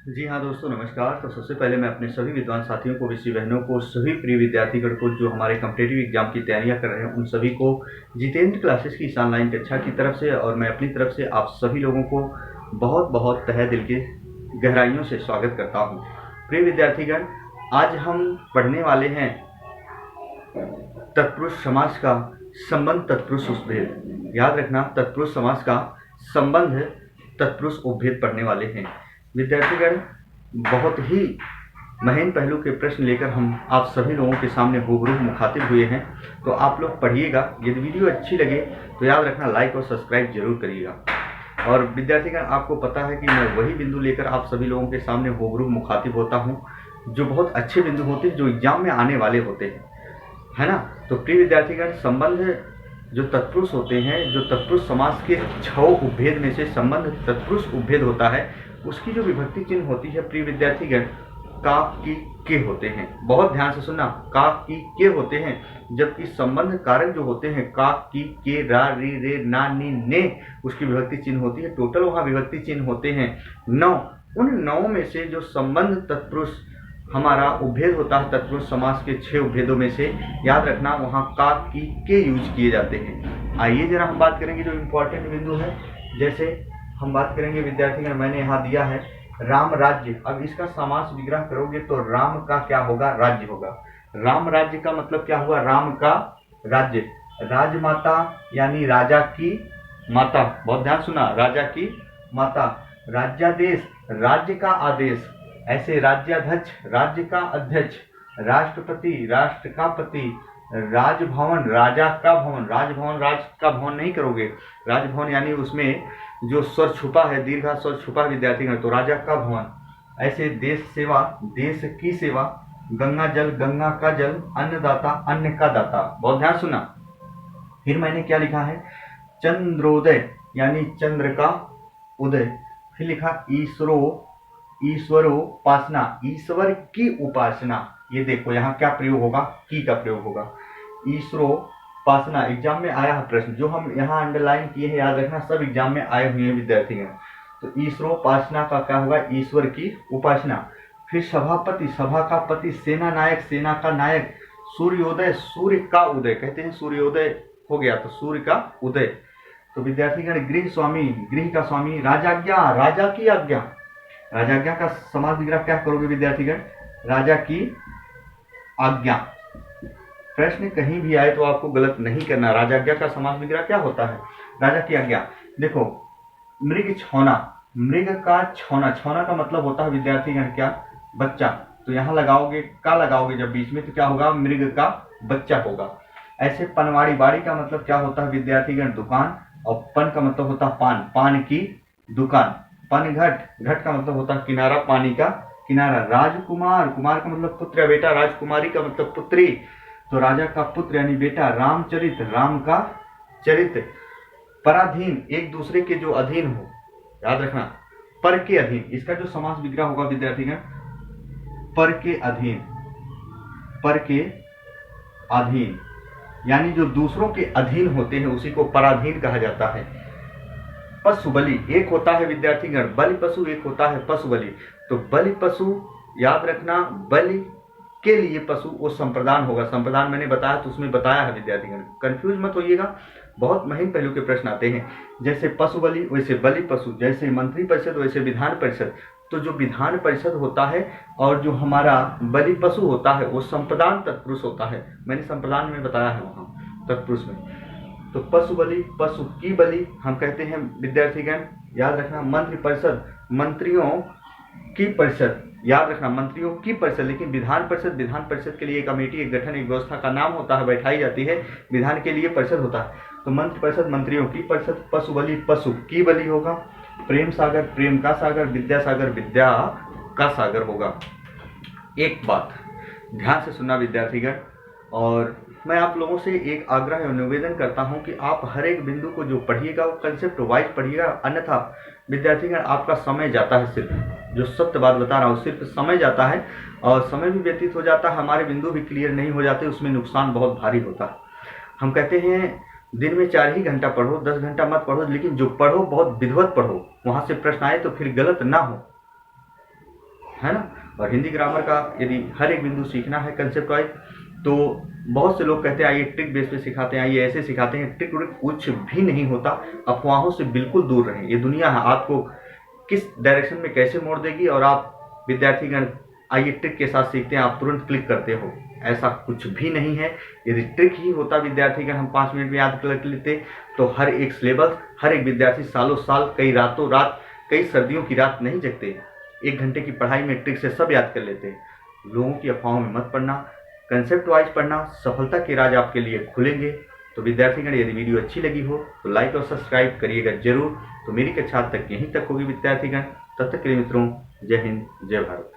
जी हाँ दोस्तों, नमस्कार। तो सबसे पहले मैं अपने सभी विद्वान साथियों को, विषय बहनों को, सभी प्रिय विद्यार्थीगण को जो हमारे कॉम्पिटिटिव एग्जाम की तैयारियां कर रहे हैं, उन सभी को जितेंद्र क्लासेस की इस ऑनलाइन कक्षा की तरफ से और मैं अपनी तरफ से आप सभी लोगों को बहुत बहुत तहे दिल के गहराइयों से स्वागत करता हूँ। प्रिय विद्यार्थीगण, आज हम पढ़ने वाले हैं तत्पुरुष समास का संबंध तत्पुरुष उपभेद। याद रखना, तत्पुरुष समास का संबंध तत्पुरुष उपभेद पढ़ने वाले हैं। विद्यार्थीगण, बहुत ही महीन पहलू के प्रश्न लेकर हम आप सभी लोगों के सामने रूबरू मुखातिब हुए हैं, तो आप लोग पढ़िएगा। यदि वीडियो अच्छी लगे तो याद रखना लाइक और सब्सक्राइब जरूर करिएगा। और विद्यार्थीगण, आपको पता है कि मैं वही बिंदु लेकर आप सभी लोगों के सामने रूबरू मुखातिब होता हूँ जो बहुत अच्छे बिंदु होते हैं, जो एग्जाम में आने वाले होते हैं, है ना। तो प्रिय विद्यार्थीगण, संबंध जो तत्पुरुष होते हैं, जो तत्पुरुष समास के 6 उपभेद में से संबंध तत्पुरुष उपभेद होता है, उसकी जो विभक्ति चिन्ह होती है प्रिय विद्यार्थीगण, का, की, के होते हैं। बहुत ध्यान से सुनना, का, की, के होते हैं, जबकि संबंध कारक जो होते हैं का, की, के, रा, री, रे, ना, नी, ने, उसकी विभक्ति चिन्ह होती है। टोटल वहाँ विभक्ति चिन्ह होते हैं 9। उन 9 में से जो संबंध तत्पुरुष हमारा उपभेद होता है, तत्पुरुष समास के 6 उपभेदों में से, याद रखना वहाँ का, की, के यूज किए जाते हैं। आइए जरा हम बात करेंगे जो इम्पोर्टेंट बिंदु है। जैसे हम बात करेंगे विद्यार्थीगण, मैंने यहाँ दिया है राम राज्य। अब इसका समास विग्रह करोगे तो राम का क्या होगा? राज्य होगा। राम राज्य का मतलब क्या हुआ? राम का राज्य। राजमाता यानी राजा की माता। बहुत ध्यान सुना, राजा की माता। राज्यादेश, राज्य का आदेश। ऐसे राज्याध्यक्ष, राज्य का अध्यक्ष। राष्ट्रपति, राष्ट्र का पति। राजभवन, राजा का भवन। राजभवन, राज का भवन नहीं करोगे। राजभवन यानी उसमें जो स्वर छुपा है, दीर्घा स्वर छुपा है विद्यार्थीगण, तो राजा का भवन। ऐसे देश सेवा, देश की सेवा। गंगा जल, गंगा का जल। अन्नदाता, अन्न का दाता। बहुत ध्यान सुना। फिर मैंने क्या लिखा है? चंद्रोदय यानी चंद्र का उदय। फिर लिखा ईश्वरो, ईश्वरोपासना, ईश्वर की उपासना। ये देखो यहाँ क्या प्रयोग होगा? की का प्रयोग होगा। ईश्वरोपासना एग्जाम में आया है प्रश्न, जो हम यहाँ अंडरलाइन किए हैं, याद रखना सब एग्जाम में आए हुए हैं विद्यार्थीगण। तो ईश्वरोपासना का क्या होगा? ईश्वर की उपासना। फिर सभापति, सभा का पति। सेना नायक, सेना का नायक। सूर्योदय, सूर्य का उदय। कहते हैं सूर्योदय हो गया तो सूर्य का उदय। तो विद्यार्थीगण, गृह स्वामी, गृह का स्वामी। राजाज्ञा, राजा की आज्ञा। राजाज्ञा का समास विग्रह क्या करोगे विद्यार्थीगण? राजा की आज्ञा। प्रश्न कहीं भी आए तो आपको गलत नहीं करना। राजाज्ञा का समास विग्रह क्या होता है? राजा की आज्ञा। देखो, मृग छौना, मृग का छौना। छौना का मतलब होता है विद्यार्थीगण क्या? बच्चा। तो यहाँ लगाओगे, का लगाओगे जब बीच में, तो क्या होगा? मृग का बच्चा होगा। ऐसे पनवाड़ी, बाड़ी का मतलब क्या होता है विद्यार्थीगण? दुकान। और पन का मतलब होता है पान, पान की दुकान। पनघट, घट का मतलब होता है किनारा, पानी का किनारा। राजकुमार, कुमार का मतलब पुत्र या बेटा। राजकुमारी का मतलब पुत्री। तो राजा का पुत्र यानी बेटा। रामचरित, राम का चरित्र। पराधीन, एक दूसरे के जो अधीन हो, याद रखना, पर के अधीन। इसका जो समास विग्रह होगा विद्यार्थीगण, पर के अधीन, पर के अधीन यानी जो दूसरों के अधीन होते हैं उसी को पराधीन कहा जाता है। पशु बलि, एक होता है विद्यार्थीगण बलि पशु, एक होता है पशु बलि। तो बलि पशु, याद रखना, बलि के लिए पशु वो संप्रदान होगा। संप्रदान मैंने बताया तो उसमें बताया है विद्यार्थीगण, कंफ्यूज मत होइएगा, बहुत महीन पहलू के प्रश्न आते हैं। जैसे पशु बलि वैसे बलि पशु, जैसे मंत्री परिषद वैसे विधान परिषद। तो जो विधान परिषद होता है और जो हमारा बलि पशु होता है वो संप्रदान तत्पुरुष होता है। मैंने संप्रदान में बताया है वहाँ तत्पुरुष में। तो पशु बलि, पशु की बलि हम कहते हैं विद्यार्थीगण, याद रखना। मंत्री परिषद, मंत्रियों की परिषद, याद रखना मंत्रियों की परिषद। लेकिन विधान परिषद, विधान परिषद के लिए एक कमेटी, एक गठन, एक व्यवस्था का नाम होता है, बैठाई जाती है। विधान के लिए परिषद होता है। तो मंत्री परिषद, मंत्रियों की परिषद। पशु बलि, पशु की बलि होगा। प्रेम सागर, प्रेम का सागर। विद्यासागर, विद्या का सागर होगा। एक बात ध्यान से सुनना विद्यार्थीगण, और मैं आप लोगों से एक आग्रह और निवेदन करता हूं कि आप हर एक बिंदु को जो पढ़िएगा वो कंसेप्ट वाइज पढ़िएगा, अन्यथा विद्यार्थीगण आपका समय जाता है। सिर्फ जो सत्य बात बता रहा हूँ, सिर्फ समय जाता है और समय भी व्यतीत हो जाता है, हमारे बिंदु भी क्लियर नहीं हो जाते, उसमें नुकसान बहुत भारी होता है। हम कहते हैं दिन में 4 ही घंटा पढ़ो, 10 घंटा मत पढ़ो, लेकिन जो पढ़ो बहुत विधिवत पढ़ो, वहां से प्रश्न आए तो फिर गलत ना हो। है ना। और हिंदी ग्रामर का यदि हर एक बिंदु सीखना है कंसेप्ट वाइज, तो बहुत से लोग कहते हैं आइए ट्रिक बेस पे सिखाते हैं, आइए ऐसे सिखाते हैं। ट्रिक व्रिक कुछ भी नहीं होता। अफवाहों से बिल्कुल दूर रहें। ये दुनिया है आपको किस डायरेक्शन में कैसे मोड़ देगी, और आप विद्यार्थीगण आइए ट्रिक के साथ सीखते हैं, आप तुरंत क्लिक करते हो, ऐसा कुछ भी नहीं है। यदि ट्रिक ही होता विद्यार्थीगण हम 5 मिनट में याद कर लेते, तो हर एक सिलेबस, हर एक विद्यार्थी सालों साल, कई रातों रात, कई सर्दियों की रात नहीं जगते, 1 घंटे की पढ़ाई में ट्रिक से सब याद कर लेते। लोगों की अफवाहों में मत पड़ना, कंसेप्ट वाइज पढ़ना, सफलता के राज आपके लिए खुलेंगे। तो विद्यार्थीगण यदि वीडियो अच्छी लगी हो तो लाइक और सब्सक्राइब करिएगा जरूर। तो मेरी कक्षा तक यहीं तक होगी विद्यार्थीगण। तब तक के लिए मित्रों, जय हिंद, जय भारत।